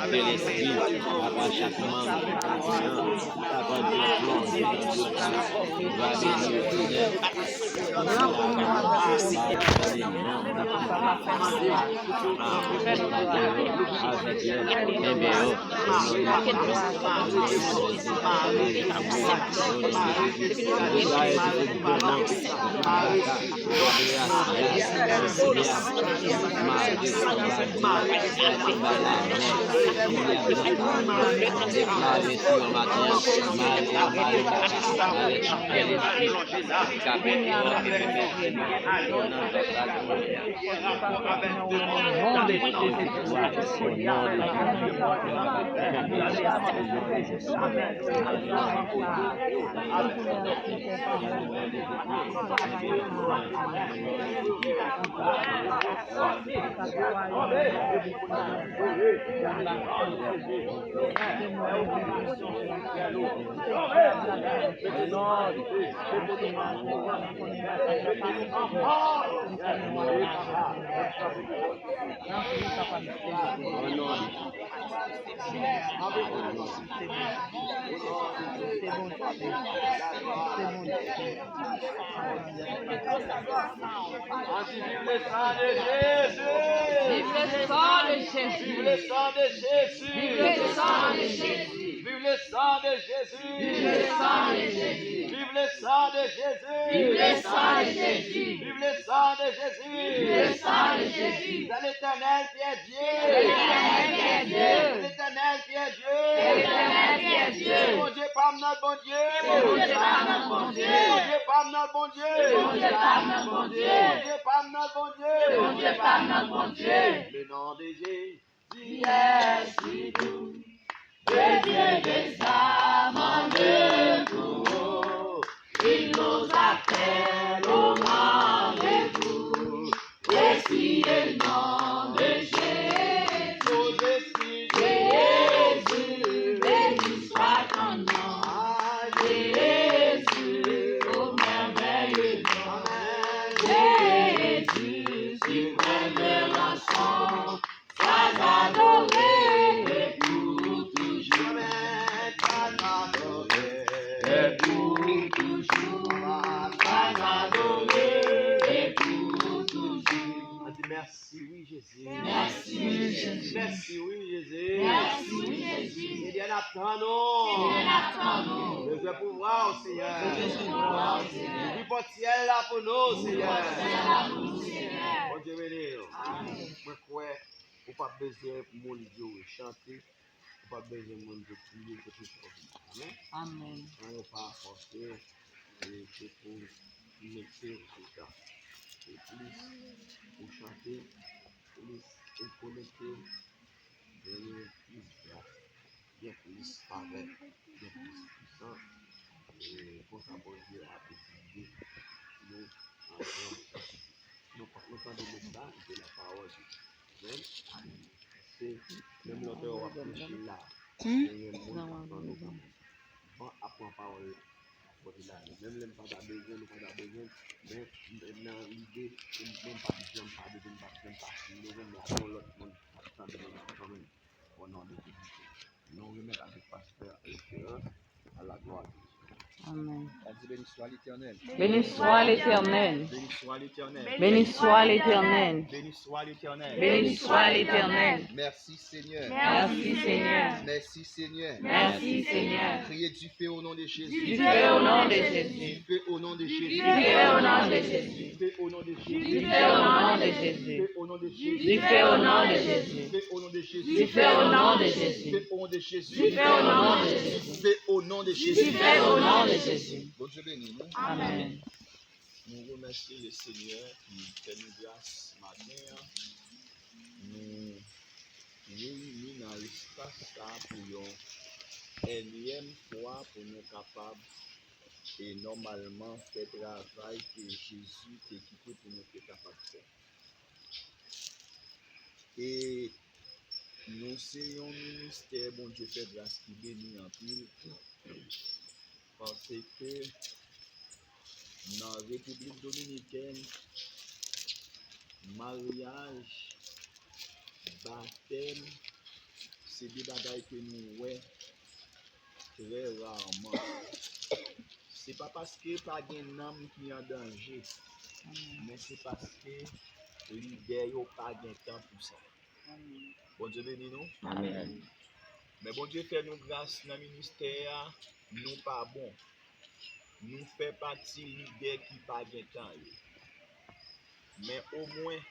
de l'esprit, à chaque membre de conscience, avant de plonger va bénir le Seigneur. Vive le sang de Jésus! Vive le sang de Jésus! Vive le sang de Jésus! Vive le sang de Jésus! Vive le sang de Jésus! Vive le sang de Jésus! Vive le sang de Jésus! Vive le sang de Jésus! Vive le sang de Jésus! Vive le sang de Jésus! De l'Éternel qui est Dieu! L'Éternel qui est Dieu! L'Éternel qui est Dieu! L'Éternel qui est Dieu! Mon Dieu, par notre bon Dieu! Mon Dieu, par notre bon Dieu! Mon Dieu, par notre bon Dieu! Mon Dieu, par notre bon Dieu! Mon Dieu, par notre bon Dieu! Mon Dieu, par notre bon Dieu! Le nom de Jésus est si doux, de Dieu des amants de vous. Il nous appelle au rendez-vous. Voici le nom de Jésus. Jésus, béni soit ton nom. Jésus, au merveilleux nom. Jésus, suprême de l'ensemble, sois adoré et pour toujours. Sois adoré et pour toujours. Sois adoré et pour toujours. Merci, oui, Jésus. Merci, oui, Jésus. Merci, oui, Jésus. Merci, oui, Jésus. Seigneur, attendons. Nous devons pouvoir, Seigneur. Du ciel là pour nous, Seigneur. Bon Dieu, bénir. Moi, quoi, ou pas besoin de mon Dieu chanter, ou pas besoin de mon Dieu prier, que tout soit. Amen. On ne pas forcer, et c'est pour mettre résultat. Et plus pour chanter, plus pour connecter, donner plus grâce, bien plus avec, bien plus puissant. Et pour ça, bon Dieu a étudié nous, nous temps de message de la parole. C'est même l'auteur a prêché là. On apprend parole. Même les pas besoin, nous pas besoin, mais dans l'idée, même pas besoin, pas l'autre monde quand même. Au nom de Jésus. Nous remettons avec pasteur à la gloire. Amen. Béni soit l'Éternel. Béni soit l'Éternel. Béni soit l'Éternel. Béni soit l'Éternel. Béni soit l'Éternel. Béni soit l'Éternel. Merci Seigneur. Merci Seigneur. Merci Seigneur. Merci Seigneur. Priez du feu au nom de Jésus. Du feu au nom de Jésus. Du feu au nom de Jésus. Du feu au nom de Jésus. Du feu au nom de Jésus. Du feu au nom de Jésus. Du feu au nom de Jésus. Du feu au nom de Jésus. Du feu au nom de Jésus. Du feu au nom de Jésus. Du feu au nom de Jésus. Du feu au nom de Jésus. Du feu au nom de Jésus. Du feu au nom de Jésus. Bon Dieu béni nous. Amen. Nous remercions le Seigneur qui fait nous grâce ce matin. Nous réunis dans l'espace pour une énième fois pour nous capables et normalement faire travail que Jésus t'a équipé pour nous être capables de faire. Et nous c'est un ministère, bon Dieu fait grâce qui bénit en pile. Parce que dans la République dominicaine, mariage, baptême, c'est des bagailles que nous voyons très rarement. C'est pas parce que pas un homme qui est en danger, mais c'est parce que l'idée n'a pas de temps pour ça. Bon Dieu béni nous. Amen. Mais bon Dieu fait nous grâce dans le ministère, nous pas bon. Nous fait partie de l'idée qui pas de temps. Mais au moins,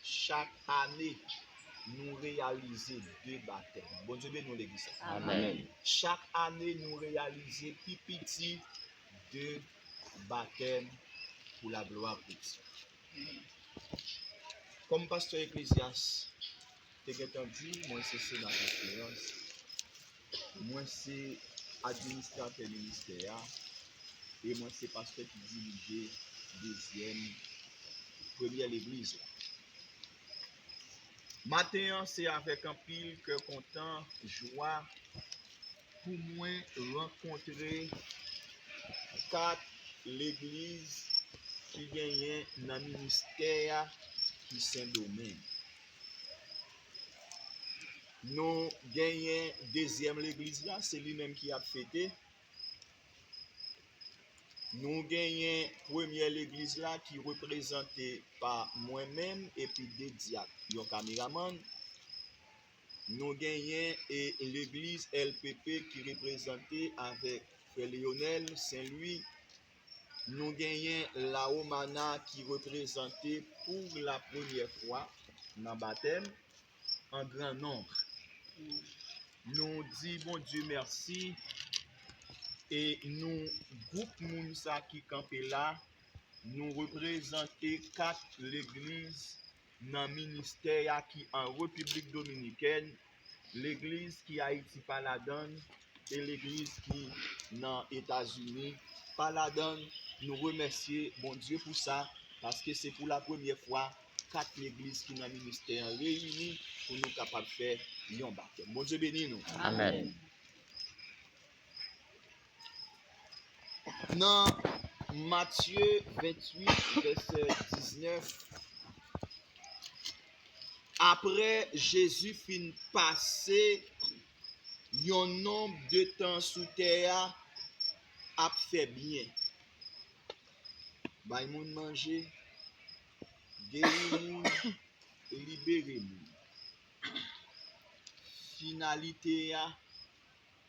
chaque année, nous réalisons 2 baptêmes. Bon Dieu béni nous l'église. Amen. Chaque année, nous réalisons petit 2 baptêmes pour la gloire de Dieu. Comme pasteur ecclésiaste, tu as entendu, moi c'est sénateur d'espérance, moi c'est administrateur ministère, et moi c'est pasteur qui dirige deuxième, première l'église. Matin, c'est avec un pile que content, joie, pour moi rencontrer 4 l'église qui gagnent dans le ministère qui Saint-Domingue. Nous gagnons deuxième l'église là, c'est lui-même qui a fêté. Nous gagnons première l'église là qui est représentée par moi-même et puis des diacres, un caméraman. Nous gagnons l'église LPP qui est représentée avec Frère Lionel Saint-Louis. Nous gagnons la Omana qui est représentée pour la première fois dans le baptême en grand nombre. Nous disons bon Dieu merci et nous, groupe Mounsa qui campé là, nous représentons 4 l'église dans le ministère qui en République dominicaine, l'église qui Haïti Paladon et l'église qui dans les États-Unis Paladon. Nous remercions bon Dieu pour ça parce que c'est pour la première fois 4 églises qui dans le ministère réunies pour nous capables de faire un baptême. Bon Dieu béni nous. Amen. Dans Matthieu 28, verset 19, après Jésus fin passer un nombre de temps sous terre a fait bien. Bay moun manger, guérir moun, libérer moun. Finalité a,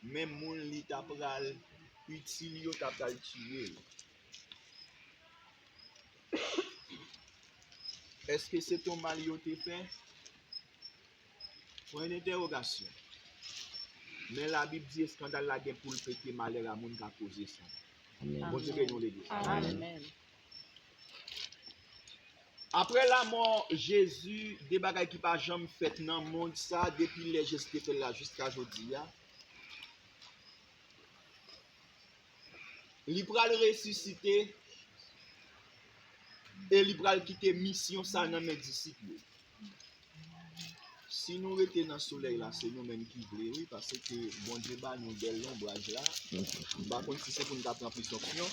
même moun li tap pral utile yo tap pral tuer. Est-ce que c'est ton mal yo te fait? Point d'interrogation. Mais la Bible dit scandale la gen pour le péter malheur à moun qui a causé ça. Bon Dieu béni nous l'église. Amen. Après la mort, Jésus, des bagages qui pas jamais fait dans le monde ça depuis les gestes fait là jusqu'à aujourd'hui. Il pral ressusciter et il pral quitter mission ça dans mes disciples. Si nous étions dans le soleil là, c'est nous-mêmes qui voulons, oui, parce que bon Dieu bat nous belle l'ombrage là. Par contre, si c'est pour nous prendre plus option,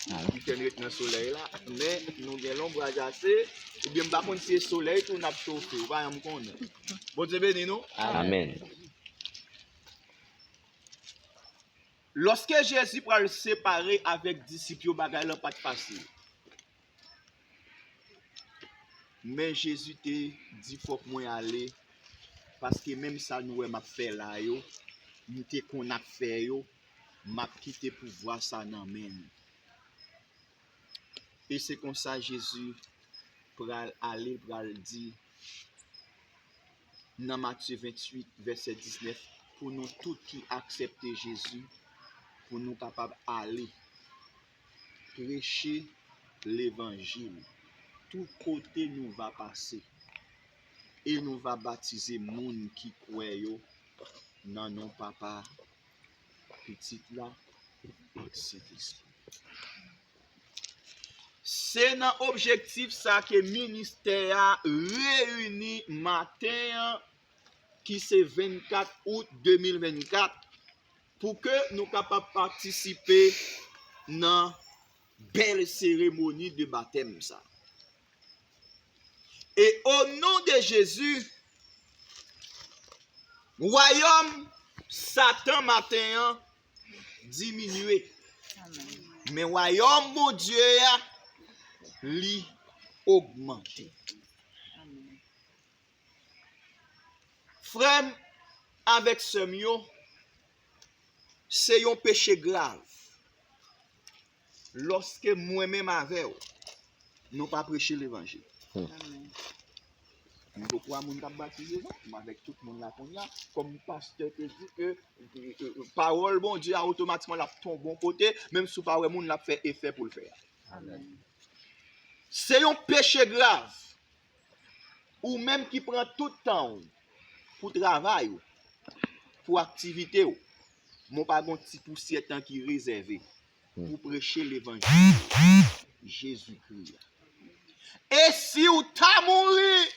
nous sommes dans le soleil là, mais nous avons l'ombrage assez, et bien par contre, si c'est le soleil, nous avons chauffé, vous voyez, nous connaissons. Bon Dieu béni nous. Amen. Lorsque Jésus pral le séparer avec disciples, bagay là pas facile. Mais Jésus te dit faut que moi aller parce que même ça nous m'a fait là yo, nous te qu'on a fait yo, m'a quitté pouvoir ça nan men. Et c'est comme ça Jésus pral aller pral dire dans Matthieu 28 verset 19 pour nous tous qui accepter Jésus pour nous capables aller prêcher l'évangile. Tout côté nous va passer et nous va baptiser moun qui croit yo dans non papa petit là avec Saint-Esprit. C'est dans objectif ça que ministère a réuni matin qui c'est 24 août 2024 pour que nous capables participer dans belle cérémonie de baptême ça. Et au nom de Jésus, royaume Satan matin diminué. Mais royaume mon Dieu li augmenté. Frère, avec ce mio, c'est un péché grave. Lorsque moi-même avec vous, nous pas prêcher l'évangile. Pourquoi moun t'a baptisé avec tout le monde là qu'on y a, comme pasteur te dit que parole bon Dieu automatiquement la ton bon côté, même si pas moun l'a fait effet pour le faire. Amen. C'est un péché grave. Ou même qui prend tout le temps pour travail, pour activité, mon pas un petit poussière temps qui réservé pour prêcher l'évangile Jésus-Christ. Et si ou t'a mouru,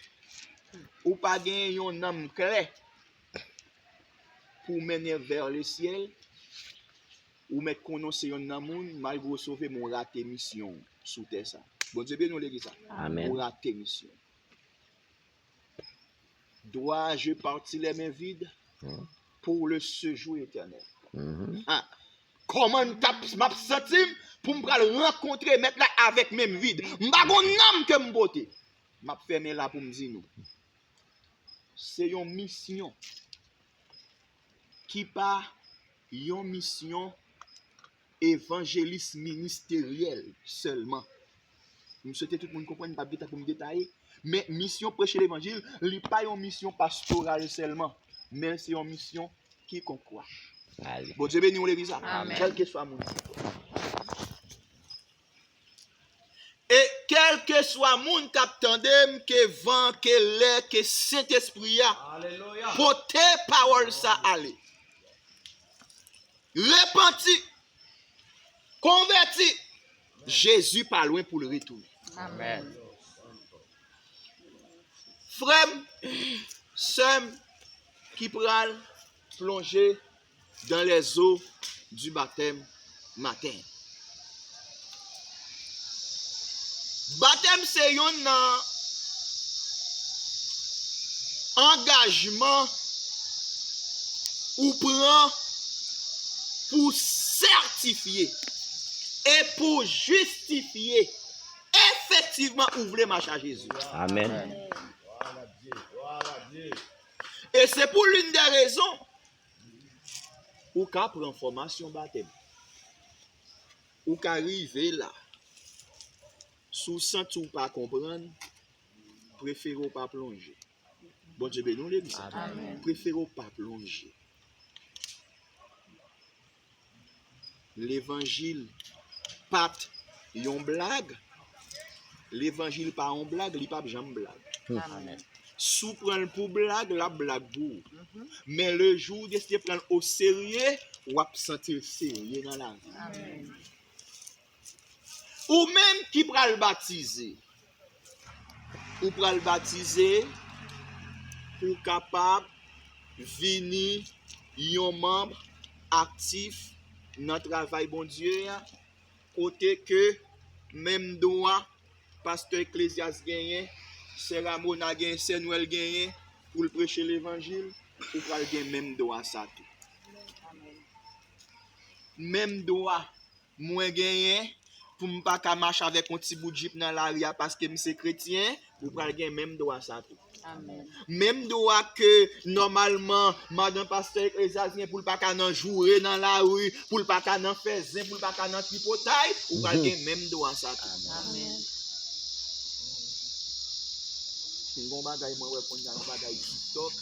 ou pas gagner un homme clair pour mener vers le ciel, ou mettre connaître un homme malgré sauver mon raté mission sous terre ça. Bon Dieu bien nous l'église ça. Amen. Mon raté mission. Dois-je partir les mains vides pour le séjour éternel? Ah. Comment m'a senti pour me rencontrer mettre là avec même vide? M'pa gon âme que m'boté. M'a fermé là pour me dire nous. C'est une mission qui pas une mission évangéliste ministérielle seulement. Nous souhaitons tout le monde comprendre pas pour me détailler, mais mission prêcher l'évangile, n'est pas une mission pastorale seulement, mais c'est une mission qui concourt. Bon Dieu béni l'église, quel que soit mon et quel que soit mon captandem, que vent, que l'air, que Saint-Esprit a, porter parole ça aller. Repenti, converti, Jésus pas loin pour le retourner. Amen. Frère, sœur qui pral plonger dans les eaux du baptême matin. Baptême c'est un engagement ou prend pour certifier et pour justifier effectivement ouvrir marche à Jésus. Amen. Et c'est pour l'une des raisons ou qu'à prendre formation baptême. Ou qu'à arriver là. Sous sens ou pas comprendre, préférez pas plonger. Bon Dieu béni l'église. Préférez pas plonger. L'évangile pas yon blague. L'évangile pas en blague, il pas jamais blague. Amen. Sous prendre pour blague, la blague pour. Mais le jour de se prendre au sérieux, ou à sentir sérieux dans la vie. Amen. Ou même qui pral baptiser. Ou pral baptiser pour capable venir un membre actif dans le travail bon Dieu côté que même droit pasteur Ecclésias gagné, Sarah Mona gagné, Samuel gagné pour prêcher l'évangile, ou pral gagner même droit ça tout. Même droit moi gagné pour ne pas marcher avec un petit bout de jeep dans la rue parce que je suis chrétien, ou pral gagner même droit ça tout. Amen. Même droit que normalement madame pasteur Ecclésias pour pas qu'à jouer dans la rue, pour pas qu'à faire zin, pour pas qu'à tripotaille, ou pral gagner même droit ça tout. Amen. C'est bon bagay moi ouais pour un bagay TikTok,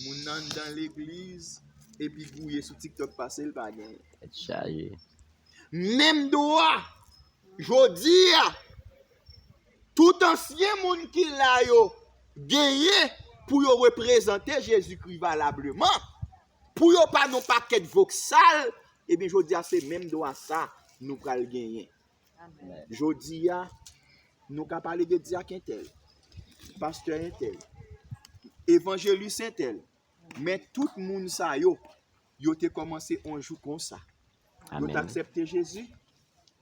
moun nan dans l'église et puis gouiller sur TikTok passer le bagay. Chargé. Même droit. Jodi tout ancien monde qui là yo gagné pour yo représenter Jésus-Christ valablement. Pour yo pas non paquet voxal, et bien jodi c'est même droit ça nous pral gagner. Jodi nous ka parler de diacre tel, pasteur tel, évangéliste tel, mais tout le monde ça yo te commencé un jour comme ça. Yo t'accepté Jésus,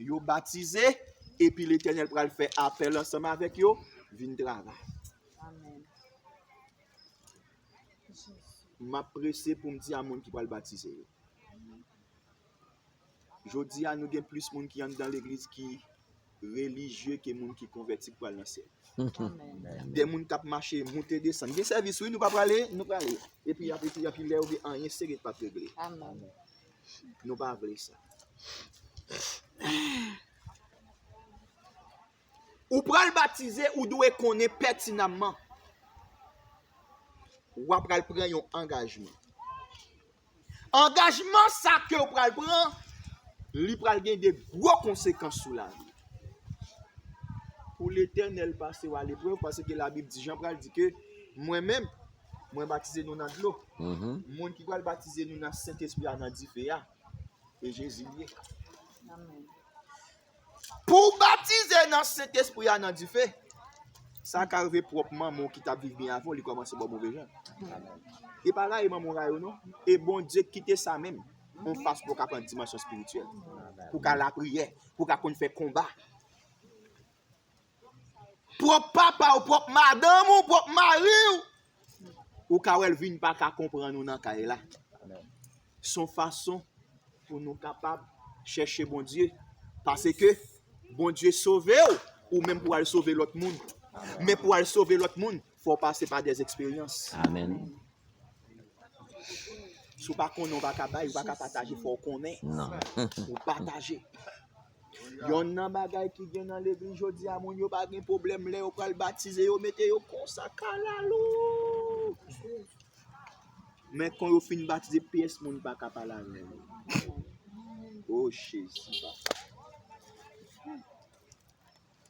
yo baptisé et puis l'Éternel pral faire appel ensemble avec yo, vinn travail. Amen. M'a pressé pour me dire à monde qui pral baptiser. Jodi a nous gen plus monde qui entre dans l'église qui religieux que monde qui converti pour aller dans le ciel. Amen. Des monde qui marché monter descendre. Des services oui nous pas aller, nous pas aller. Et puis après là ou rien c'est pas régler. Amen. Nous pas vle ça. Ou pral baptiser ou doit connaître pertinemment. Ou pral prendre un engagement. Engagement ça que ou pral prendre, li pral gen des gros conséquences sur la vie. Pour l'Éternel passer à l'épreuve parce que la Bible dit Jean pral dit que moi-même moi baptiser nous dans de l'eau. Monde qui pral baptiser nous dans Saint-Esprit dans du feu et Jésus lié. Amen. Pour baptiser dans Saint-Esprit dans du feu, ça arrive proprement mon qui t'a vivre bien avant, il commence bon mauvais gens. Et par là, il m'a mon non. Et bon Dieu quitter ça même. On fasse pour qu'à une dimension spirituelle. Pour qu'à la prière, pour qu'à qu'on fait combat. Propre papa ou propre madame ou propre mari ou qu'à elle vienne pas qu'à comprendre nous dans caille là. Son façon pour nous capables chercher bon Dieu parce que bon Dieu sauver ou même pour aller sauver l'autre monde. Mais pour aller sauver l'autre monde, il faut passer par des expériences. Amen. Si vous ne connaissez pas, vous ne pouvez pas partager, il faut connaître. Non. Vous partager. Il y a un bagay qui vient dans l'église, je dis à mon yo pas de problème, là, vous pouvez le baptiser, vous mettez yo comme ça, kalalou. Mais quand vous finissez de baptiser, pièce, vous ne pouvez pas parler avec vous. Oh, Jésus.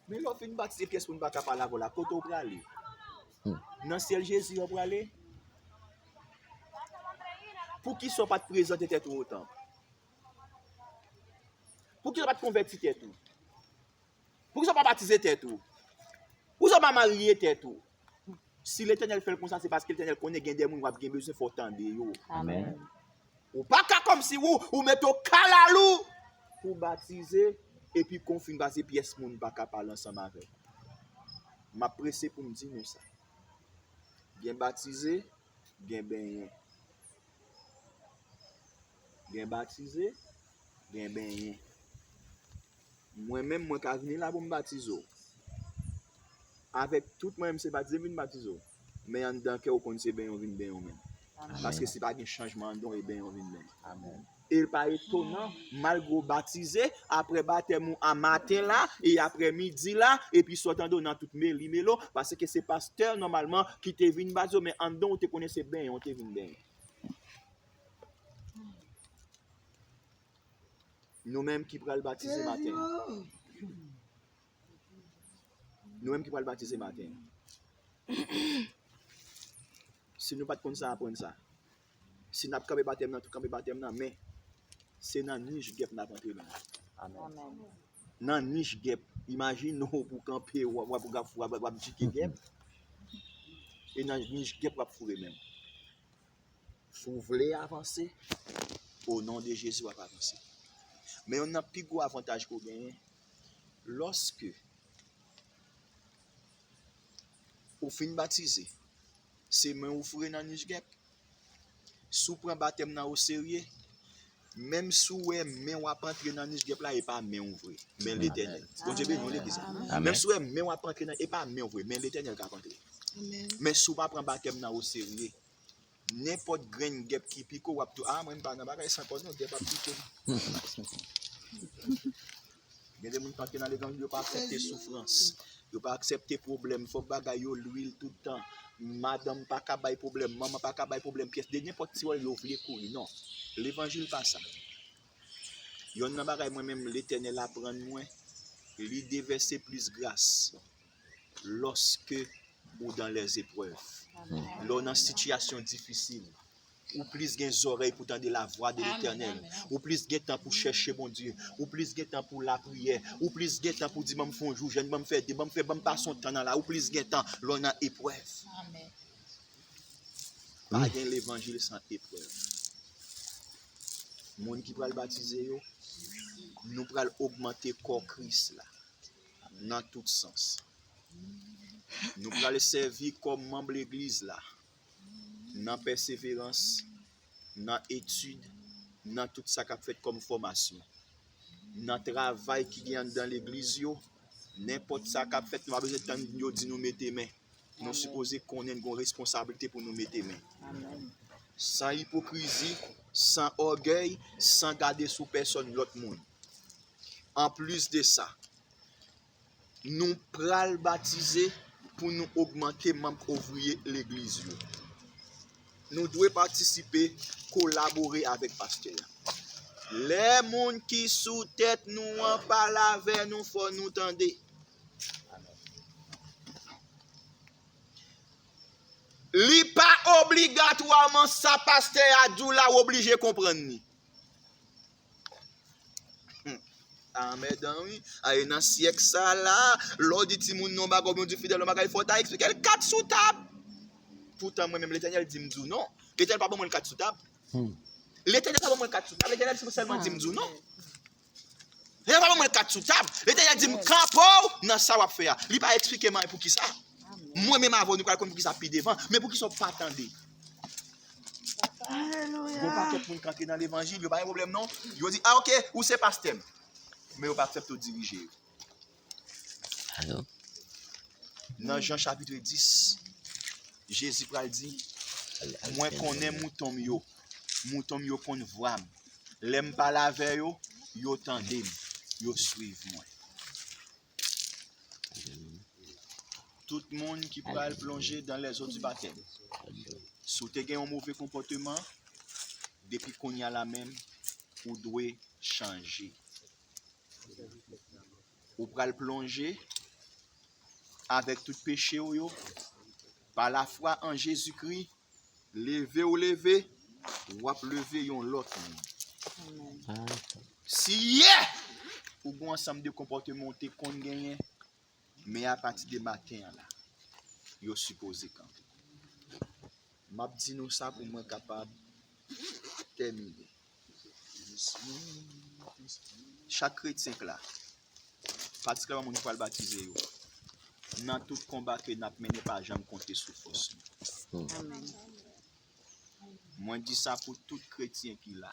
Mais là, vous finissez de baptiser, pièce, vous ne pouvez pas parler avec vous. Quand vous pouvez aller. Dans le ciel, Jésus, vous pouvez aller. Pour qu'ils ne soient pas présentés tête au temple. Pour qu'ils ne soient pas convertis tête tout. Pour qu'ils ne soient pas baptisés tête tout. Pour qu'ils ne soient pas mariés tête tout. Si l'Éternel fait comme ça, c'est parce que l'Éternel connaît des gens qui ont besoin de tendre. Amen. Ou pas comme si vous mettez au kalalou pour baptiser et puis confine baptiser pièce moun pas parler ensemble avec. M'a pressé pour me dire nous ça. Bien baptisé, bien baigné. Bien baptisé, bien baigné. Moi-même, moi, quand je viens là pour me baptiser, avec tout moi-même, c'est baptisé, je viens baptiser. Mais en dedans, quand on sait bien, on vient bien même. Parce que si pas un changement, on est bien, on vient bien. Amen. Et pas étonnant, malgré baptisé, après baptême à matin là, et après midi là, et puis sortant dans toute mélo, parce que c'est pasteur normalement qui te vient baptiser, mais en dedans, on te connaissait bien, on te vient bien. Nous-mêmes qui prenons le baptiser matin. Nous-mêmes qui prenons le baptiser matin. Si nous pas de ça, apprendre ça. Si nous n'avons pas baptême, tout baptême, mais c'est dans niche gap n'a pas entré. Amen. Dans niche gap, imagine nous pour camper ou pour gap. Et dans niche gap pour fourrer même. Si vous voulez avancer, au nom de Jésus, vous avancer. Mais on a un plus gros avantage qu'on gagne lorsque vous finissez baptiser. C'est même vous fourrez dans niche gap. Si vous prenez baptême au sérieux, même si vous mais on va pas entrer dans niche gap là et pas mais ouvrir, mais l'Éternel. Bon Dieu béni l'église. Même si vous mais on va pas entrer dans et pas mais ouvrir, mais l'Éternel qui va entrer. Mais si vous pas prendre baptême au sérieux, n'importe grain gap qui pique ou tout ah moi pas dans bagage sans pas non gap pique. Il y a des gens qui dans l'évangile ne pas accepter souffrance, ne pas accepter problème, faut bagaille l'huile tout le temps. Madame pas ka bay problème, maman pas ka bay problème, pièce de n'importe si yo vle courir non. L'évangile pas ça. Yon nan bagay moi-même l'Éternel apprend moi, lui déverser plus grâce lorsque ou dans les épreuves. Lors dans situation difficile. Ou plus gen oreilles pour entendre la voix de l'Éternel, ou plus gen temps pour chercher mon Dieu, ou plus gen temps pour la prière, ou plus gen temps pour dire m'm font jour, je m'm faire de m'm faire m'm pas son temps là, ou plus gen temps l'on a épreuve. Amen. Pas gen l'évangile sans épreuve. Monde qui va le baptiser yo, nous pral augmenter corps Christ là dans tout sens. Nous pral servir comme membre l'église là dans persévérance, dans étude, dans tout ça qu'a fait comme formation. Dans travail qui gagne dans l'église yo, n'importe ça qu'a fait nous pas besoin de temps yo dit nous mettre main. Nous supposons qu'on ait une responsabilité pour nous mettre main. Amen. Sans hypocrisie, sans orgueil, sans garder sous personne l'autre monde. En plus de ça, nous pral baptiser pour nous augmenter membres ouvriers l'église. Nous devons participer, collaborer avec pasteur. Les gens qui sous tête nous en parlent avec nous, faut nous tendre. Li pas obligatoirement ça pasteur a dit là obligé comprendre ni. Amen oui. Ay dans siècle ça là, l'ordre dit moun non ba comme du fidèle bagay faut ta expliquer le 4 sous table. Pourtant moi même l'Éternel dit m'dou non. L'Éternel pas bon moi le 4 sous table. L'Éternel pas bon moi le 4 sous table. L'Éternel seulement dit m'dou non. L'Éternel pas bon moi le 4 sous table. L'Éternel dit m'campo dans ça va faire. Li pas expliquer moi pour qui ça. Moi-même avant nous pour qui ça pi devant, mais pour qui sont pas attendez. Alléluia. Bon pas tout monde entrer dans l'évangile, il y a pas de problème non. Yo dit ah OK, ou c'est pasteur. Mais on pas accepter diriger. Allô? Dans Jean chapitre 10, Jésus pral dit moi connais mouton yo konn voix. L'aime pas la veille yo tandem, yo suivent moi. Tout le monde qui pral plonger dans les eaux du baptême. Si tu as un mauvais comportement, depuis qu'on y a la même, ou doit changer. Ou pral plonger avec tout péché ou par la foi en Jésus-Christ, lever ou lever yon l'autre monde. Si ou bon ensemble de comportements te kon gagné, mais à partir de matin là, yo supposé quand. M'a dit nous ça pour moi capable terminer. Chaque chrétien là, particulièrement nous va le baptiser yo. Dans tout combat que n'a mené pas jamais compter sous force. Amen. Moi dis ça pour tout chrétien qui là.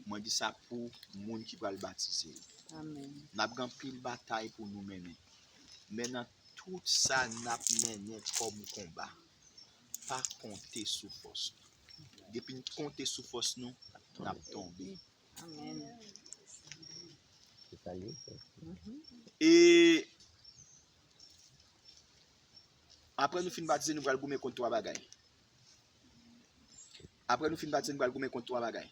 Moi dis ça pour monde qui va le baptiser. Amen. N'a grand pile bataille pour nous mener. Mais dans tout ça n'a mené comme combat. Pas compter sous force. Depuis nous compter sous force nous, n'a tombé. Amen. Et après nous fin baptiser nous va gommer contre trois bagailles. Après nous fin baptiser nous va gommer contre trois bagailles.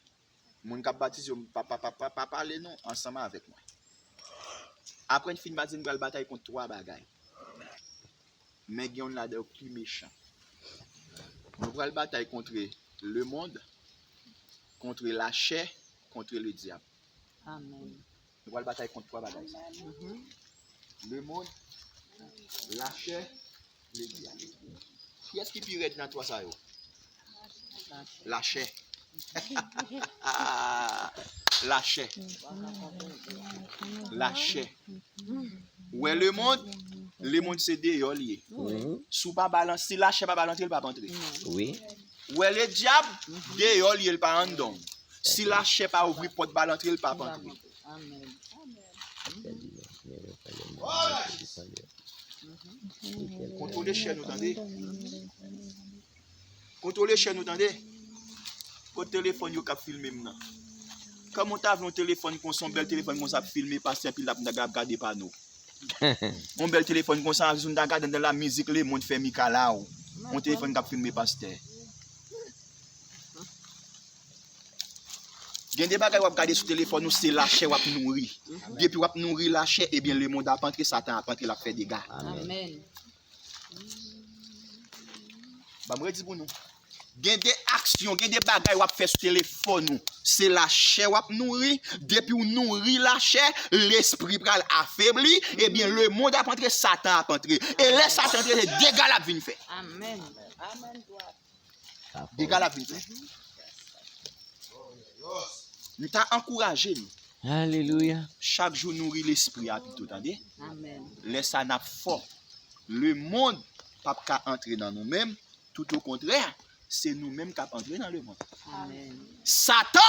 Mon cap baptiser pas parler non ensemble avec moi. Après nous fin baptiser nous va bataille contre trois bagailles. Mais il y en a des plus méchants. Nous va bataille contre le monde, contre la chair, contre le diable. Amen. Nous va bataille contre trois bagailles. Le monde, la chair, le diable. Qui est-ce qui pire dans toi ça yo? La chair. La chair. La chair. Ouais le monde c'est dehors lié. Sous pas balancer la chair pas balancer il pas entrer. Oui. Ouais le diable dehors lié il pas en don. Si la chair pas ouvrir porte balancer il pas entrer. Amen. Contrôler chair nous entendez? Contrôler chair nous entendez? Au téléphone yo cap filmer maintenant. Comment tu as un téléphone qu'on son bel téléphone qu'on ça filmer passer puis la regarder pas nous. Un bel téléphone qu'on ça on regarder dans la musique les monde fait Mikala ou. Un téléphone qui filmer pasteur. Gen des bagages wap regarder sur téléphone nous c'est la chair wap nourrir. Depuis wap nourrir la chair et bien le monde a entrer Satan a entrer la fait des gars. Amen. Ba me dit pour nous. Gen des actions, gen des bagages wap fait sur téléphone nous, c'est la chair wap nourrir, depuis ou nourrir la chair, l'esprit pral affaibli et bien le monde a entrer Satan a entrer et laisse Satan entrer des dégâts la vinn fait. Amen. Amen. Dégâts la vinn fait. Nous t'a encouragé nous. Alléluia. Chaque jour nourrit l'esprit à plutôt, attendez. Amen. Laisse ça n'a fort. Le monde pas qu'à entrer dans nous-mêmes, tout au contraire, c'est nous-mêmes qui entrer dans le monde. Amen. Satan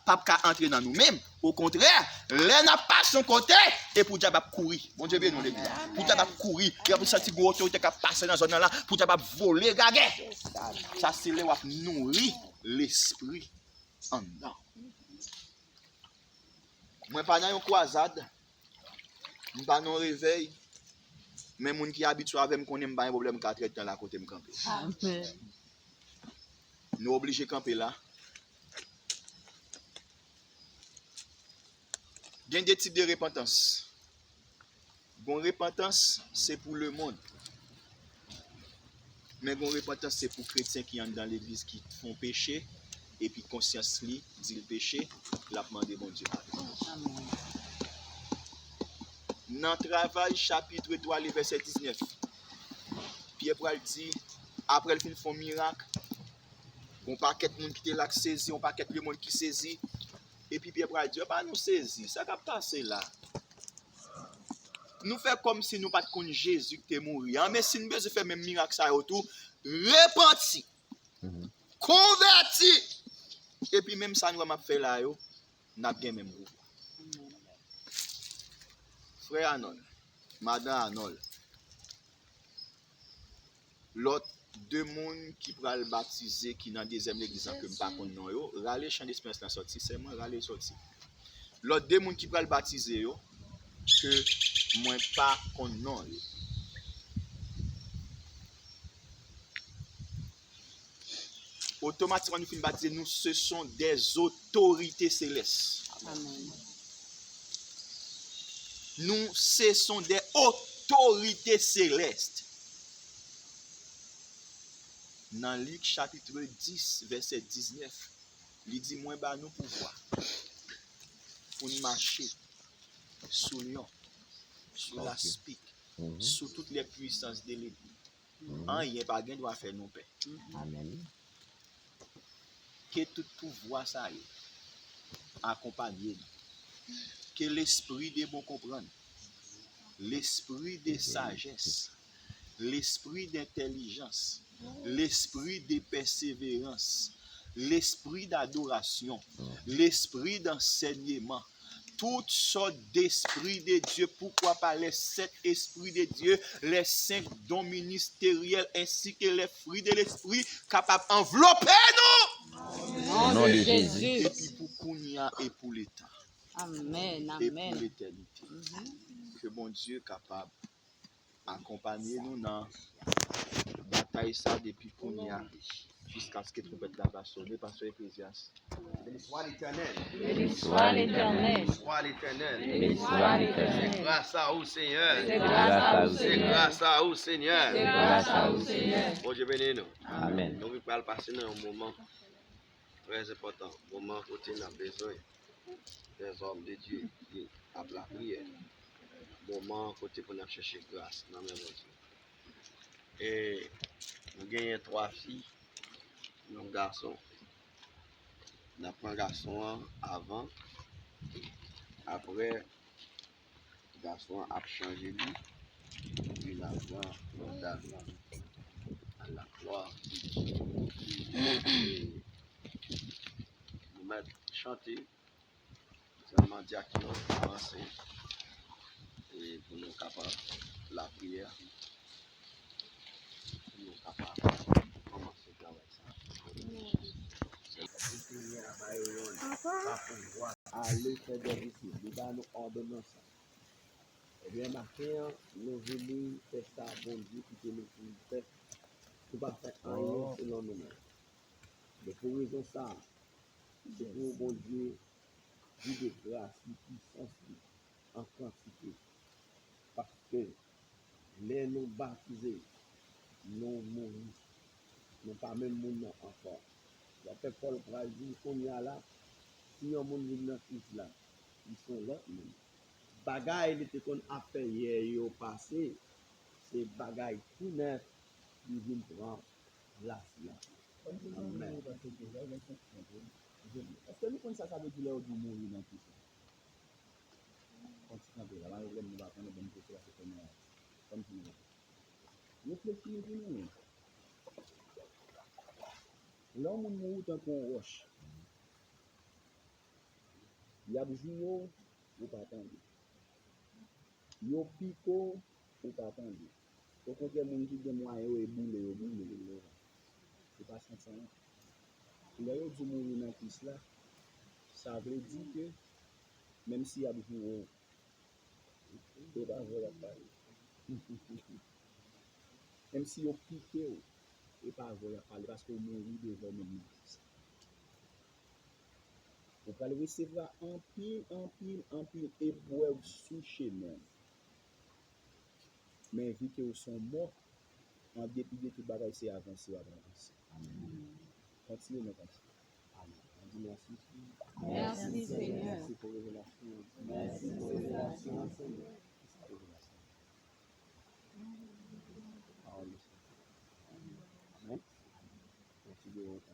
pas qu'à entrer dans nous-mêmes, au contraire, l'un n'a pas son côté et pour diable courir. Bon Dieu bien nous l'église. Pour diable courir, il y a pour sentir gros autorité qui passer dans zone là, pour diable voler gaguer. Ça c'est là où nourrir l'esprit en dedans. Moi pas dans une croisade, pas dans réveil. Mais moun qui habitué avec me connaît pas un problème qu'à traiter là côté me camper. Amen. Nous obligés camper là. Il y a des types de repentance. Bon repentance c'est pour le monde. Mais bon repentance c'est pour chrétiens qui entrent dans l'église qui font péché et puis conscience li dit le péché, la demander bon Dieu. Amen. Dans travail chapitre 3 le verset 19. Pierre Paul dit après le fin font miracle, on paquet de monde qui était là qui saisi, on paquet de monde qui saisi et puis Pierre Paul dit pas nous saisi, ça va passer là. Nous fait comme si nous pas connaît Jésus qui est mort, mais si nous besoin faire même miracle ça autour, repenti. Converti. Et puis même ça nous va faire là yo, n'a bien même groupe. Frère Arnold, Madame Arnold, l'autre deux monde qui pral baptiser qui dans deuxième église que me pas connait non yo, rale chant d'espérance la sorti, c'est moi rale sorti. L'autre deux monde qui pral baptiser yo que moi pas connait non yo. Automatiquement nous fin baptiser nous ce sont des autorités célestes. Amen. Nous ce sont des autorités célestes. Dans Luc chapitre 10 verset 19, il dit moi ba nous pouvoir pour nous marcher sous lion, sous la spique, sous toutes les puissances de l'ennemi. Rien pas gain doit faire nous paix. Amen. Que tout pouvoir ça y accompagner nous. Que l'esprit de bon comprendre, l'esprit de sagesse, l'esprit d'intelligence, l'esprit de persévérance, l'esprit d'adoration, l'esprit d'enseignement, toutes sortes d'esprits de Dieu. Pourquoi pas les 7 esprits de Dieu, les 5 dons ministériels ainsi que les fruits de l'esprit capables d'envelopper nous. Au nom de Jésus. Et puis pour Kounia et pour l'État. Amen. Et pour Amen. l'éternité. Que bon Dieu capable d'accompagner nous dans la bataille ça depuis Kounia jusqu'à ce que trompette la va sonner parce que Ecclésiaste. Béni soit l'Éternel. Béni soit l'Éternel. Béni soit l'Éternel. Béni soit l'Éternel. C'est grâce à vous, Seigneur. C'est grâce à vous, C'est Seigneur. grâce à vous, Seigneur. C'est grâce à vous, Seigneur. Bon Dieu béni nous. Amen. Nous allons passer dans un moment très important, un moment où nous avons besoin des hommes de Dieu qui ont la prière. Moment côté pour nous chercher grâce dans le même Dieu. Et nous gagnons 3 filles, un garçon. Nous avons un garçon avant, après, le garçon a changé lui, puis la voix à la gloire. Et nous mettons chanter, seulement dire qu'il a avancé, et pour nous capables la prière, pour nous capables de commencer à travailler ça. Aller faire des visites, nous allons ordonner ça. Et bien, maintenant, nous voulons faire ça, bon Dieu, qui nous fait, nous pas faire rien selon nous-mêmes. Mais pour raison ça, c'est pour bon Dieu, Dieu de grâce, de puissance, en quantité. Parce que les nous baptisés, nous mourons, nous pas même mourons encore. Après Paul Pral dit, qu'on y a là, si on monde vient dans Christ là, ils sont là même. Bagaille était qu'on a fait hier et au passé, c'est bagaille tout neuf qui vient prendre place là. Amen. Est-ce que nous connaissons ça veut dire là où nous mourir dans Christ? Continuez là, nous allons attendre bonne côté là c'est comme ça. Réfléchissez pour nous. Là on mourut dans ton roche. Il y a des jours où pas attendre. Yo pico ou pas attendre. Au contraire mon qui des moyens et boule. C'est pas ça. Là yo du mourir dans Christ là. Ça veut dire que même s'il y a des jours où pas voir parler. Même si yo piqué et pas voir parler parce que mourir devant même. Vous allez recevoir en pile épreuve sous chemin. Mais vu que vous sont morts, en dépit de tout bagage, c'est avancer. Continuez comme ça. Amen. On dit merci. Merci, Seigneur. Merci pour la révélation. Merci pour la révélation, Seigneur. Amen. Merci de votre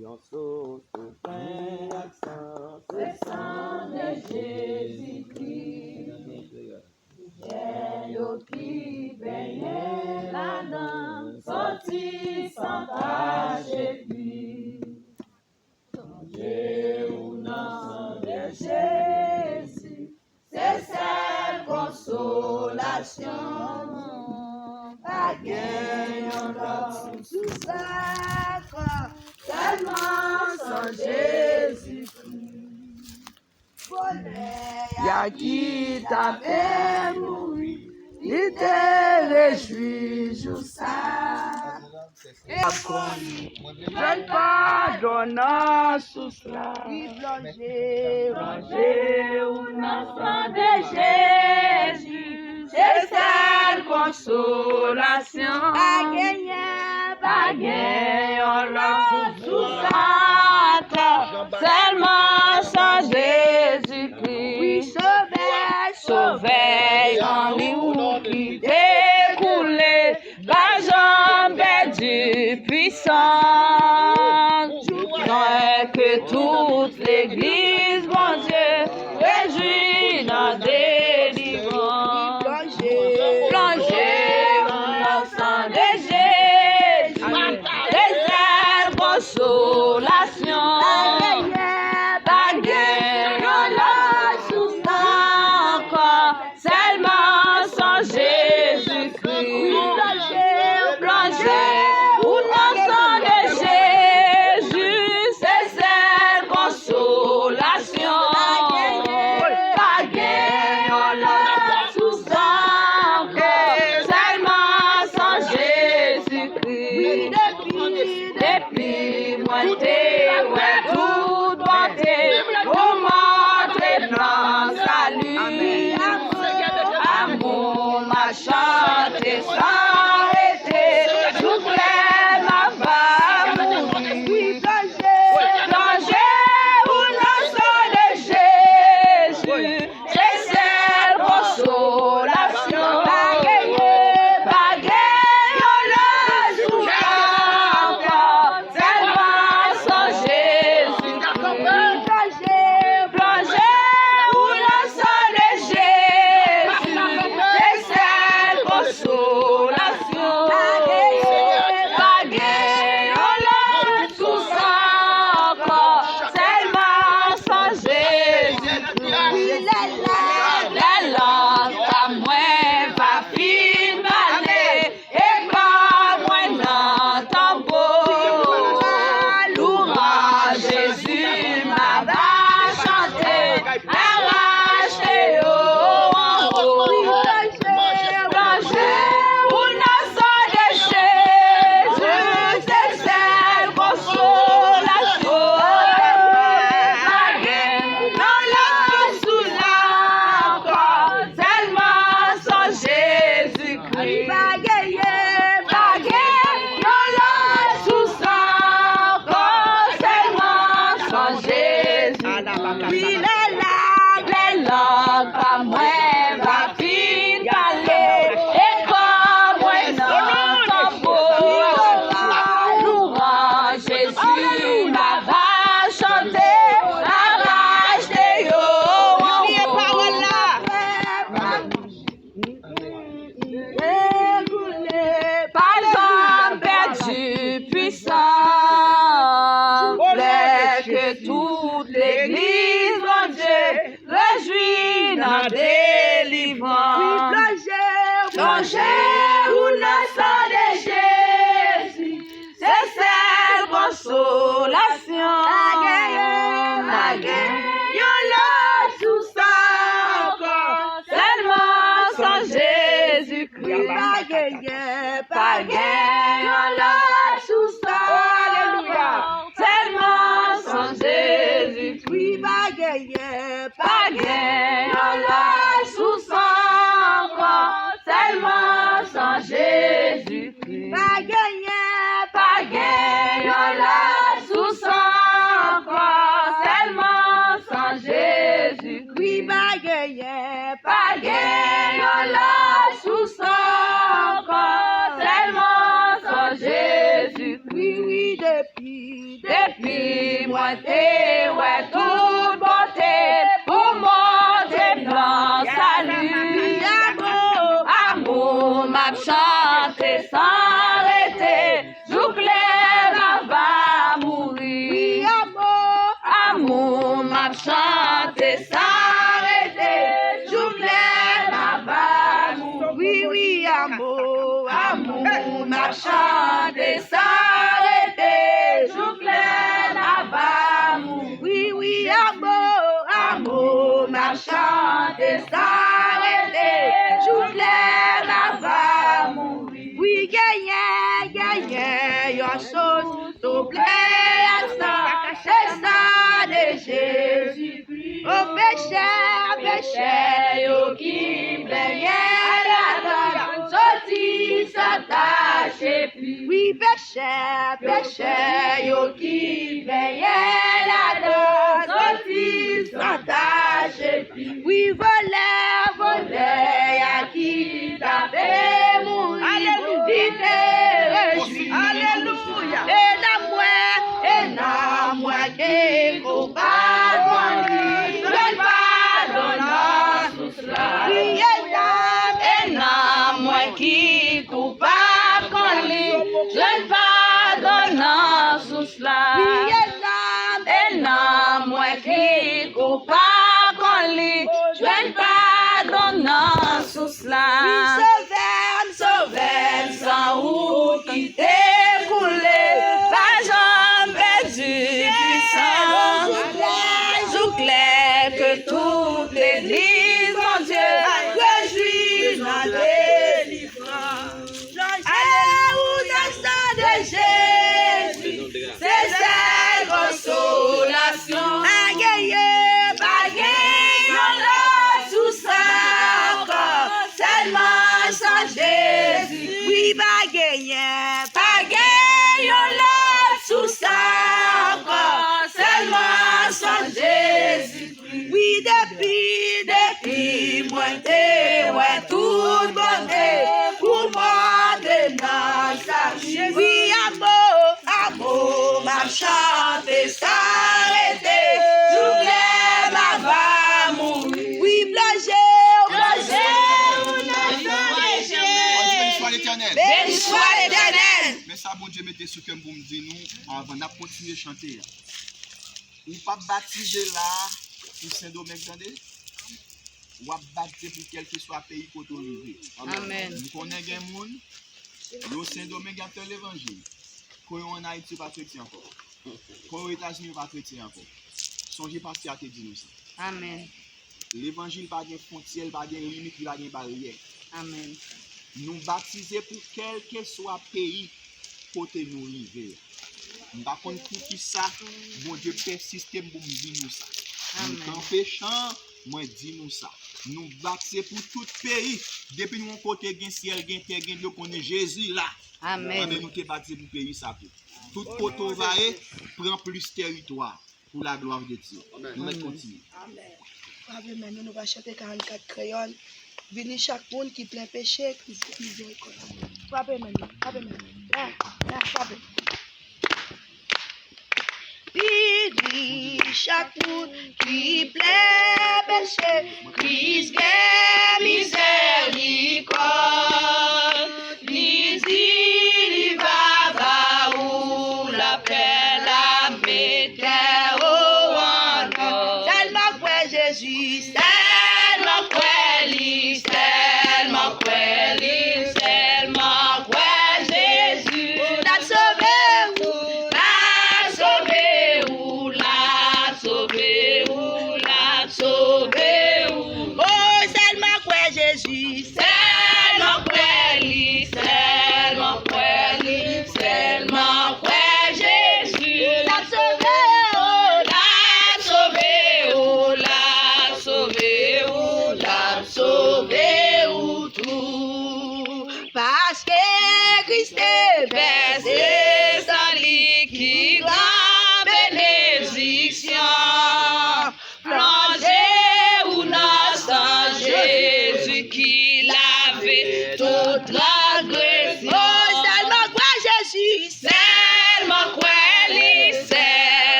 yon sou souffrant accent, Le sang de Jésus-Christ, j'ai au qui baigné là-dedans, sorti sans tache et puis, j'ai au nom de Jésus, c'est cette consolation, pas gagnant l'homme sous sa croix. Seulement sans Jésus-Christ, y'a qui t'avait mouru, il te réjouit juste ça. Je ne pardonne sous cela, plongé au nom de Jésus, c'est cette consolation. Pas gagné, on l'a sous sa terre, seulement sans Jésus-Christ. Oui, sauvé, en nous qui découlait, la jambe du puissant. Non, que toute l'église, mon Dieu, réjouit dans délivrance. Plongé dans le sang de Jésus, des consolation. Baguette, la sous encore, seulement sans Jésus-Christ. Plongé ou dans le sang de Jésus, c'est cette consolation. Baguette, la sous encore, seulement sans Jésus-Christ. Depuis moi t'es ouais tout bonté, pour montrer grand salut. Amour m'a chanté sans arrêter, j'ouvrais ma femme mourir. Plongé ou dans le sang de Jésus, c'est cette consolation. Jésus, ma sa délivrance. Plongez ou le sang de Jésus, c'est cette consolation. La guerre, y'en a tout ça encore, seulement sans Jésus-Christ. Pas guerre, y'en a tout ça encore, seulement sans Jésus-Christ. Pas guerre, y'en a tout ça encore, seulement sans Jésus-Christ. Pas guerre, y'en a tout ça encore, seulement sans Jésus-Christ. Pas guerre, y'en a tout ça encore, seulement sans Jésus-Christ. Oui, depuis moi t'es ouais toute beauté pour monter dans salut. Amour m'a chanté sans arrêter, jour clair va mourir. Amour m'a chanté sans arrêter, jour clair va mourir. Oui, amour m'a chanté sans arrêter, jour clair va mourir. Oui, amour m'a chanté sans arrêter, jour clair va mourir. Oui, gagne, yon chose, tout plaît à ça, c'est ça de Jésus-Christ. Au péché, yo qui plaignait la donne, sorti s'attache plus. Oui, péché, yo qui plaignait la donne, sorti s'attache plus. Oui, voleur, à qui t'a fait mourir. Alléluia. Et la moi qui coupable, je pardonne sous cela. Et la moi qui coupable, je pardonne sous cela. Et la moi qui coupable, je pardonne sous cela. Sauve-moi sans route qui t'est coulé, pas jamais perdu puissance. Jour clair que toute l'église, mon Dieu, réjouit dans délivrance. Où dans le sang de Jésus, c'est cette consolation. Bagaille, on l'a tout ça encore, seulement sans Jésus. Oui, bagaille, on l'a tout ça encore, seulement sans Jésus. Oui, depuis, moi t'es, ouais, toute bonté, pour moi t'es dans sa vie. Oui, amour, m'a chanté, s'arrêter, tout l'air m'a va mourir. Oui, béni soit l'Éternel. Mais ça, bon Dieu, mettez ce que vous me dites nous avant de continuer à chanter. Ou pas baptiser là pour Saint-Domingue, attendez? Ou pas baptiser pour quel que soit pays pour arriver. Amen. Nous connaissons des gens, le Saint-Domingue a fait l'évangile. Quand on en Haïti, pas chrétien encore. Quand aux États-Unis, pas chrétien encore. Songez pas ce qu'il a dit nous ça. Amen. L'évangile pas de frontière, pas de limite, pas de barrière. Amen. Nous baptiser pour quel que soit pays côté nous arriver. Par contre, pour qui ça, bon Dieu persiste pour nous dire nous ça. Nous en péchant, moi dis nous ça. Nous baptiser pour tout pays. Depuis nous côté gain ciel, gain terre, gain Dieu connaît Jésus là. Amen. Nous te baptiser pour pays ça. Tout côté va prend plus territoire pour la gloire de Dieu. Nous allons continuer. Amen. Maintenant, nous allons chanter 44 crayons. Venez chaque monde qui plein péché, qui miséricorde. Frappez maintenant. Frappez. Venez chaque monde qui plein péché, Christ est miséricorde. Il va où la paix, la météo en Jésus, tellement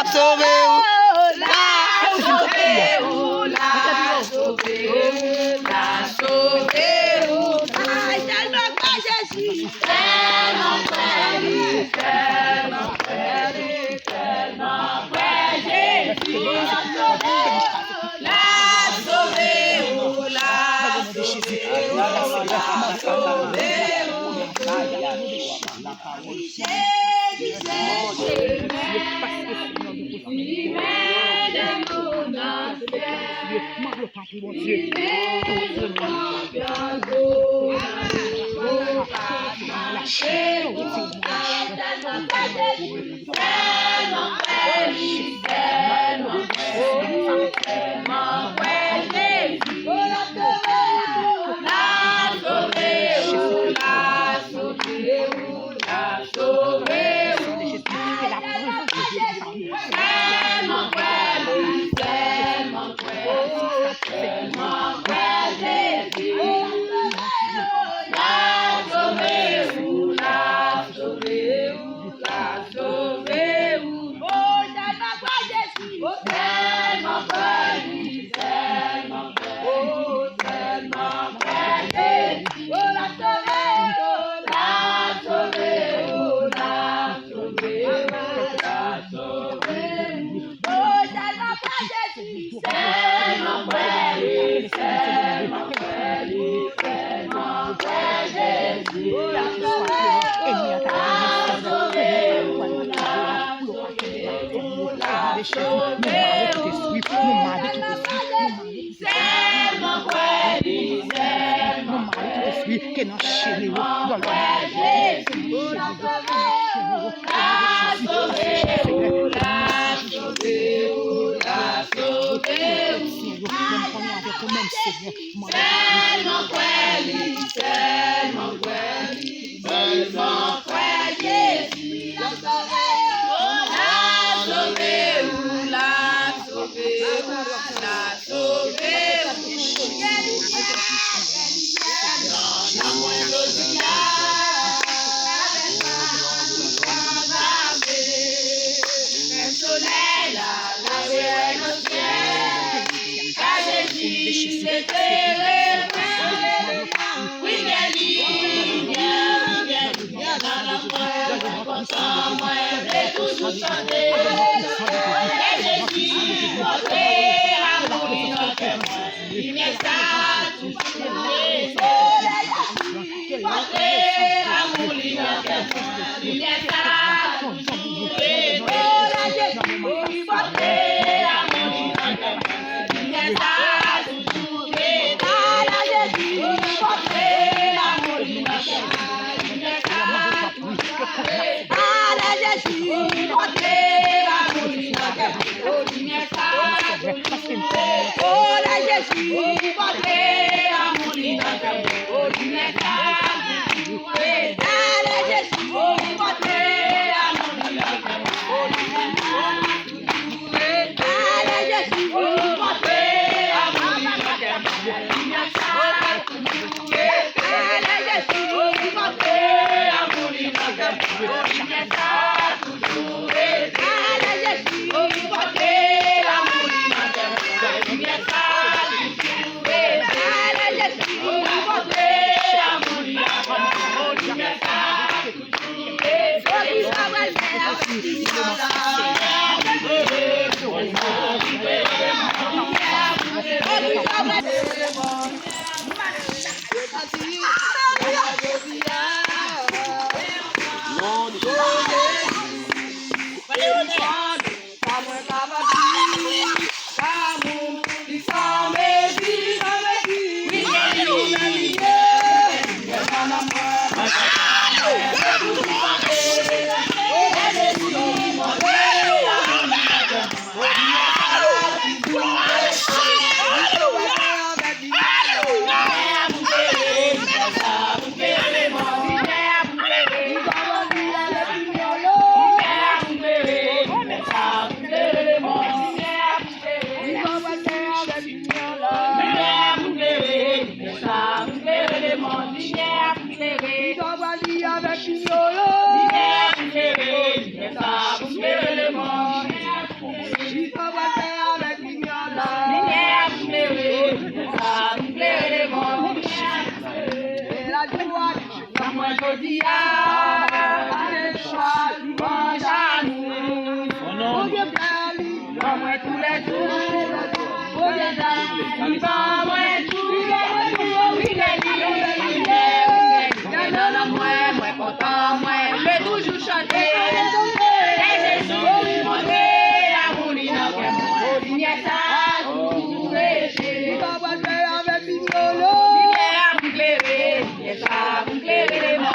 sauvé ou. Yeah. jodi a, avec toi, louange à nous. Mon Dieu béni, dans moi tous les jours. Mon Dieu béni, dans moi tous les jours. Oui, dans moi content, moi, je vais toujours chanter. Et Jésus, monter à mon lit, dans mon lit, ça, tout est ça va avec Mignolo. Lumière, vous clairez, ça, vous clairez les morts.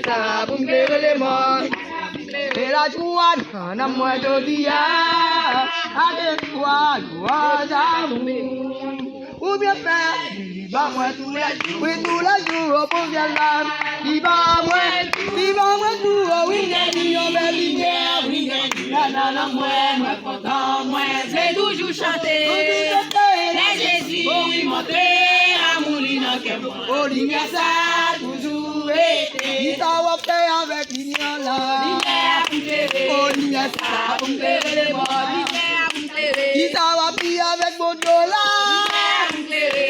Ça pour me clairer les morts. Et la joie dans moi je dis avec toi, louange à nous. Ou bien faire, viva moi tous les jours, oui tous les jours, pour bien là. Viva moi tout, oui, on met lumière, oui, non, moi content, moi, c'est toujours chanter. Les Jésus, monter à mon lit, oh, lumière, ça toujours été. Il s'en fait avec lumière là. Oh, lumière, ça pour me clairer les morts. Il s'en fait avec mon dos là.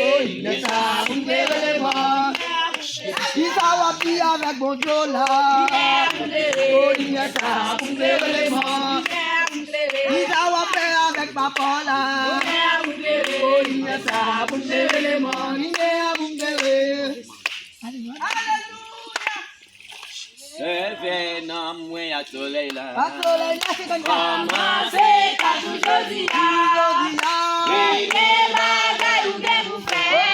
Oh, lumière, ça pour me clairer les morts. Il s'en fait avec mon dos là. Oh, lumière, ça pour me clairer les morts. Il s'en fait avec papa là. Oh, lumière, ça pour me clairer les morts. Lumière, pour me clairer. Se nan mwen a soleil là. Commencez par aujourd'hui, et les bagailles ou des bouffées,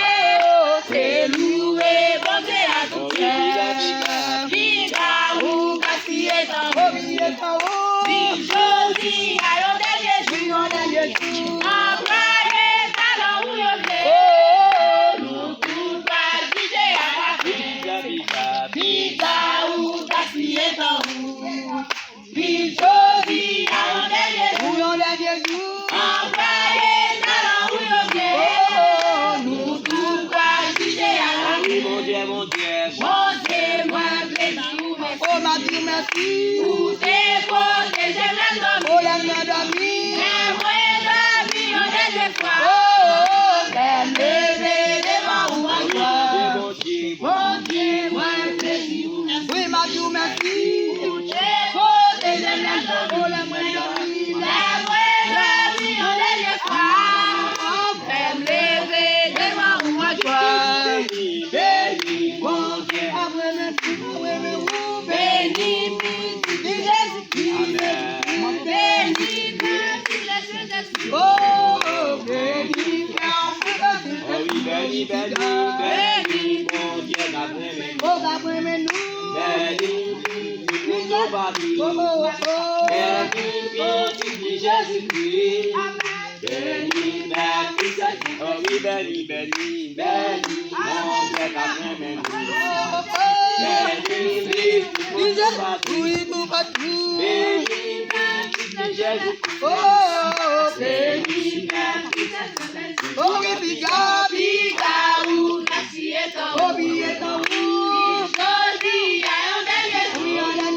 c'est louer, bon Dieu à tout cœur. Viva ou gaspiller tant haut, vive aujourd'hui, allons derrière Jésus, employez talent ou yodé, nous tous pas juger à la fin. Viva ou gaspiller tant haut, vive aujourd'hui, allons derrière Jésus, employez talent ou yodé, nous tous pas juger à la fin. Mon Dieu, moi plaisir, oh ma Dieu, merci. Pour tes protégés, j'aime dormir. Oh, j'aime dormir. Mais moi, dormir, on est des fois. Oh, j'aime lever devant ou en toi. Mon Dieu, moi plaisir. Oui, ma Dieu, merci. Pour tes protégés, j'aime dormir. Oh, j'aime dormir. Mais moi, dormir, on est des fois. J'aime lever devant ou en toi. Mon Dieu, béni, Jésus-Christ, béni, oh, béni, béni, mon Dieu d'après oh, d'après nous, béni, Jésus-Christ, béni, oh oui, béni, mon Dieu d'après nous. oui, nous battons. Jésus, Oh, béni, oh, oui, biga, ou merci et ton, oh, oui, et ton, choisi, allons derrière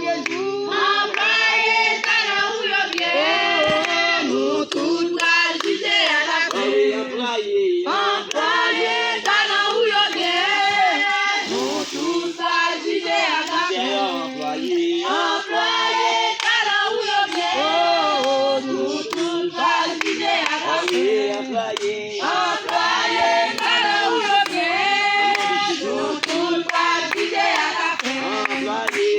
Jésus, employé, talent ou le bien, nous tous la juger à la fin, employé, talent ou le bien, nous tous la juger à la fin, employé, talent ou le bien, nous tous la juger à la fin, employé, talent ou le bien, nous tous la juger à la fin, employé,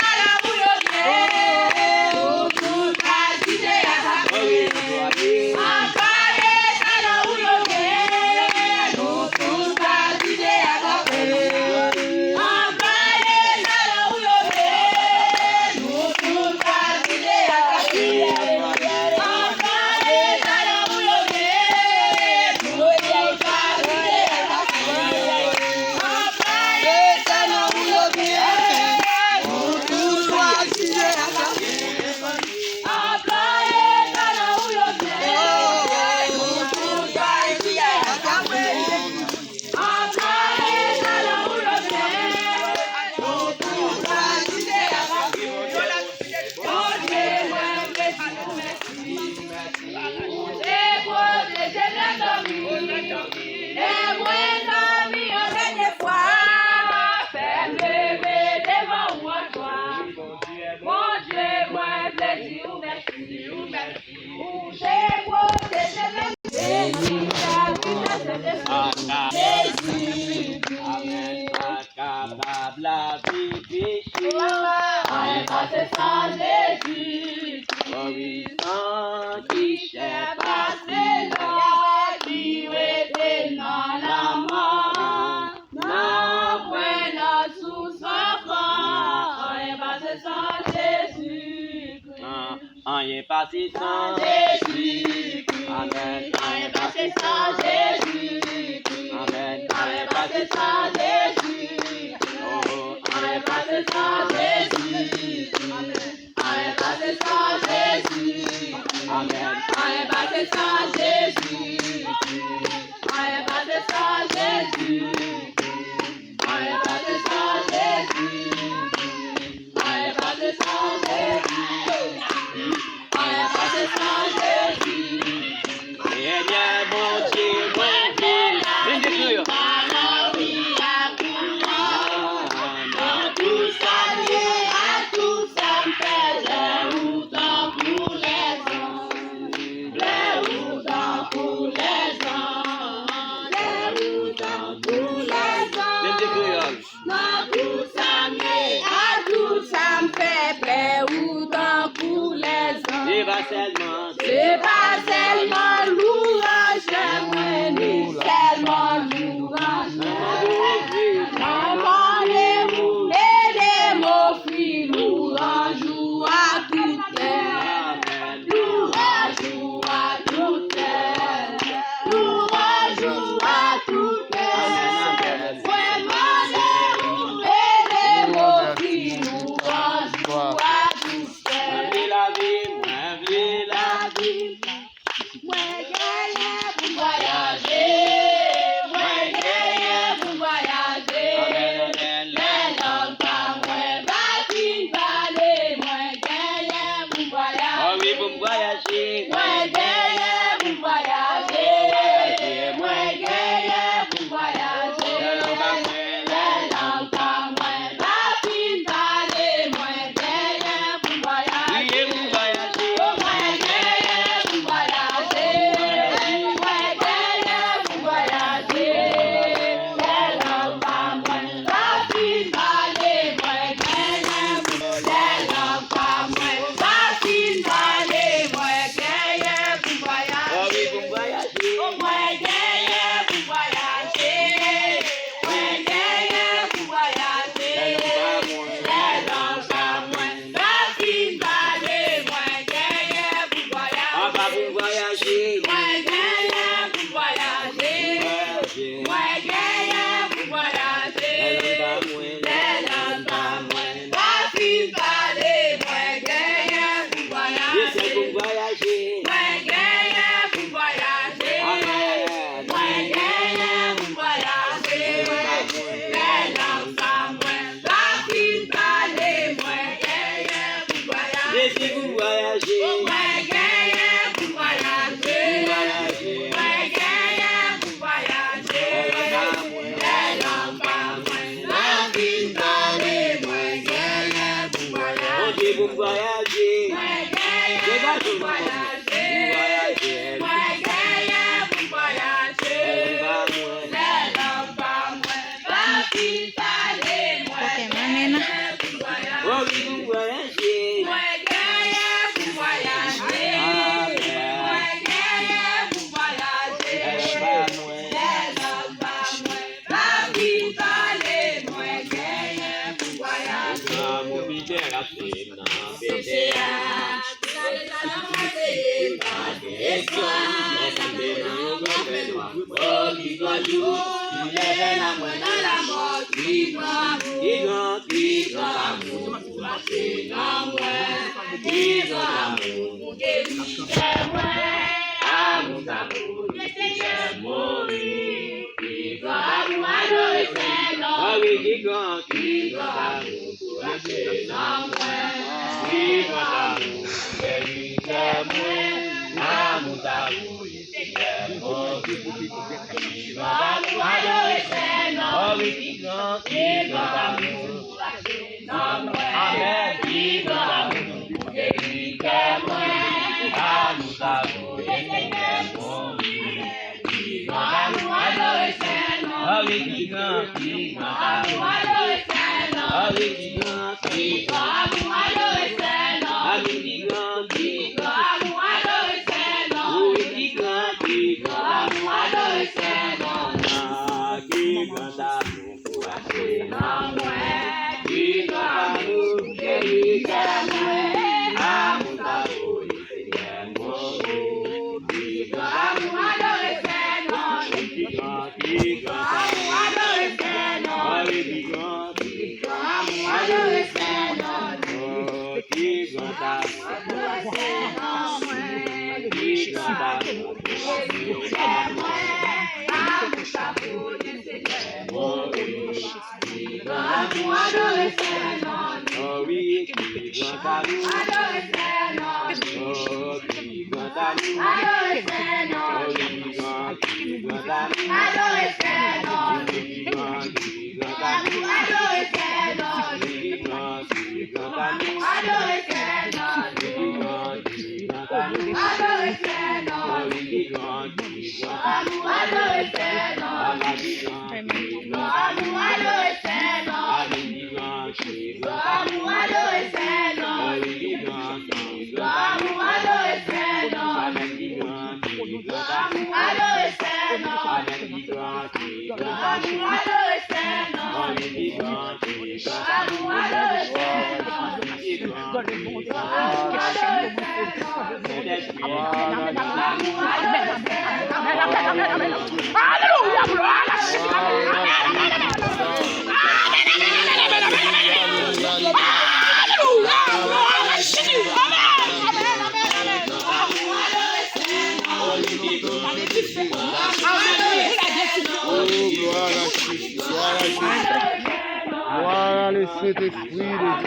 talent ou le bien, nous tous la juger à la fin. j'ai passé là, qui était dans la mort, non, voilà, sous son corps, et passé sans Jésus-Christ. On est passé sans Jésus-Christ. Amen. On est passé sans Jésus-Christ. Amen. On est passé sans Jésus-Christ. On est passé sans Jésus-Christ. On est passé sans Jésus-Christ. Amen. On est passé sans Jésus-Christ. On est passé sans Jésus-Christ. On est passé sans Jésus-Christ. On est passé sans Jésus-Christ. On est passé sans Jésus-Christ. Seigneur mon Dieu, mon Dieu, Vindicure. Dans tout ça, Dieu, à tout ça, fait les routons pour les hommes. Les routons pour les hommes. Les routons pour les hommes. Vindicure. Dans tout ça, Dieu, à tout ça, fait les routons pour les hommes. C'est pas seulement, C'est pas seulement l'ouvrage, j'aimerais ni seulement l'ouvrage. Demandez-vous et des mots frits, l'ouvrage à toute terre. L'ouvrage à toute terre. L'ouvrage à toute terre. Demandez-vous et des mots frits, l'ouvrage à toute terre. Vive la vie, vive la vie. Moi gagne pour voyager, moi gagne pour voyager. Les langues pas moi bâtis parler, moi gagne pour Oh voyager. oui, pour voyager. Moi gagne pour voyager, moi gagne pour voyager. Les langues pas moi bâtis parler, moi gagne pour voyager. Oui, pour voyager. Moi gagne pour voyager, moi gagne pour voyager. Les langues pas moi bâtis parler, moi gagne pour les langues pas moi bâtis parler, moi gagne pour voyager. Oh oui, pour voyager. Moi gagne pour voyager, moi gagne pour voyager. Les langues pas moi bâtis parler, moi gagne pour voyager. Ah, pas pour voyager. Moi gagne pour voyager, moi gagne pour voyager. Les langues pas moi bâtis parler, moi gagne pour voyager. C'est pour voyager. Moi gagne pour voyager, Amen. moi gagne pour voyager. Les langues pas moi bâtis parler, moi gagne pour voyager. C'est pour voyager. Moi gagne pour voyager, moi gagne pour voyager. Les langues pas moi bâtis parler, moi gagne pour Oh voyager. Dieu, pour voyager. Moi gagne pour voyager, moi gagne pour voyager. Les langues pas moi bâtis parler, moi gagne pour voyager. Oh oui, pour voyager. Moi gagne pour voyager, moi gagne pour voyager. Les langues pas moi bâtis parler, moi gagne pour voyager. Ah, mon bidé, la fille, non, bidé. Gloire le Saint-Esprit de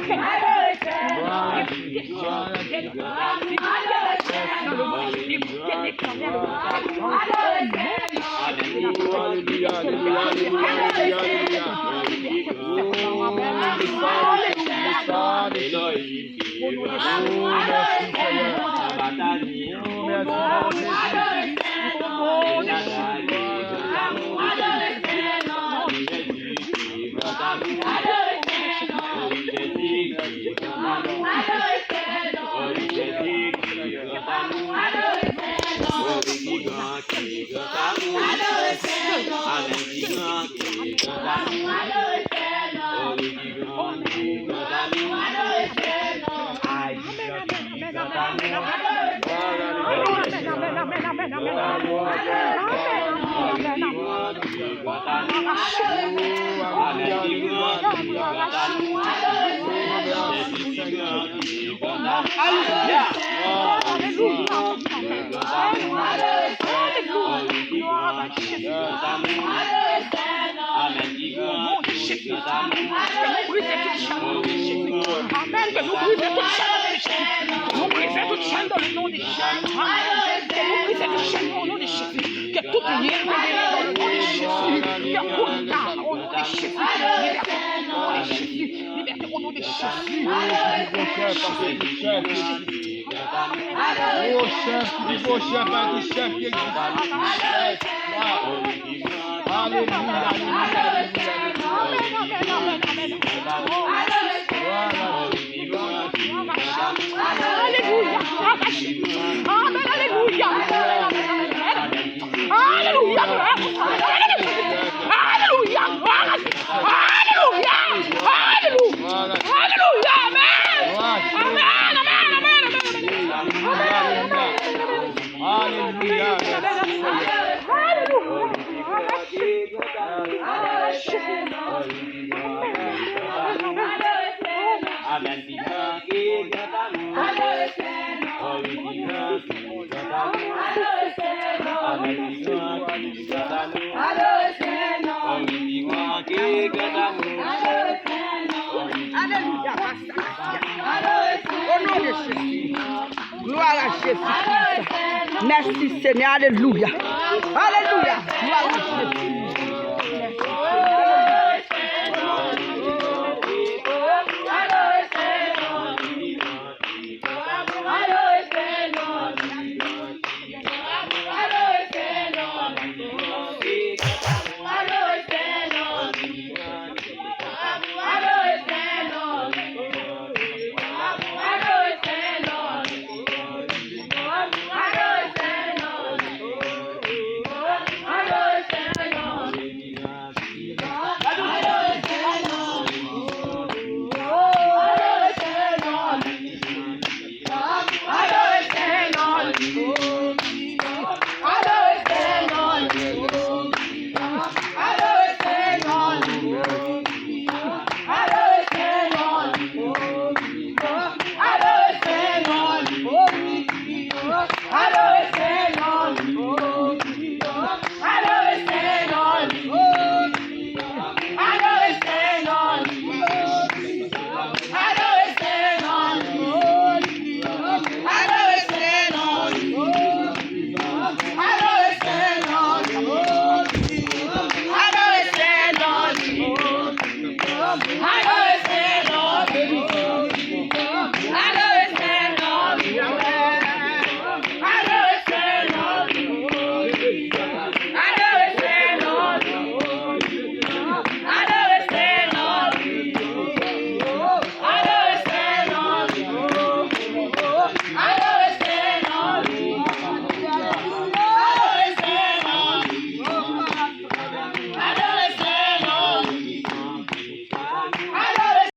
Dieu. Gloire à Jésus. Merci Seigneur. Alléluia. Alléluia. Gloire à Jésus.